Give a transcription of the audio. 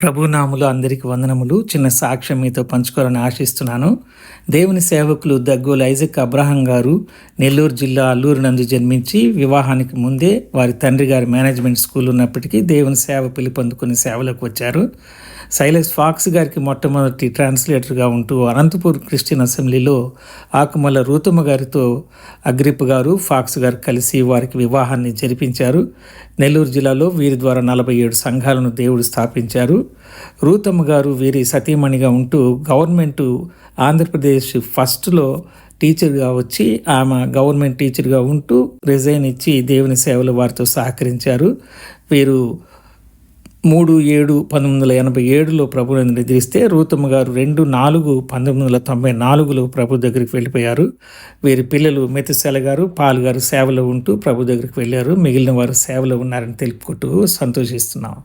ప్రభునాములు అందరికి వందనములు. చిన్న సాక్ష్యం మీతో పంచుకోవాలని ఆశిస్తున్నాను. దేవుని సేవకులు దగ్గోలు ఐజక్ అబ్రహం గారు నెల్లూరు జిల్లా అల్లూరు నందు జన్మించి వివాహానికి ముందే వారి తండ్రి గారి మేనేజ్మెంట్ స్కూల్ ఉన్నప్పటికీ దేవుని సేవ పిలుపొందుకుని సేవలోకి వచ్చారు. సైలెస్ ఫాక్స్ గారికి మొట్టమొదటి ట్రాన్స్లేటర్గా ఉంటూ అనంతపూర్ క్రిస్టియన్ అసెంబ్లీలో ఆకుమల్ల రూతమ్మ గారితో అగ్రిప్ గారు ఫాక్స్ గారు కలిసి వారికి వివాహాన్ని జరిపించారు. నెల్లూరు జిల్లాలో వీరి ద్వారా 47 సంఘాలను దేవుడు స్థాపించారు. రూతమ్మ గారు వీరి సతీమణిగా ఉంటూ గవర్నమెంటు ఆంధ్రప్రదేశ్ ఫస్ట్లో టీచర్గా వచ్చి ఆమె గవర్నమెంట్ టీచర్గా ఉంటూ రిజైన్ ఇచ్చి దేవుని సేవలు వారితో సహకరించారు. వీరు 3/7/1987లో ప్రభువుని నిద్రిస్తే రూతమ్మ గారు 2/4/1994లో ప్రభు దగ్గరికి వెళ్ళిపోయారు. వీరి పిల్లలు మెతుశెల గారు, పాల్ గారు సేవలో ఉంటూ ప్రభు దగ్గరికి వెళ్ళారు. మిగిలిన వారు సేవలో ఉన్నారని తెలుపుకుంటూ సంతోషిస్తున్నాం.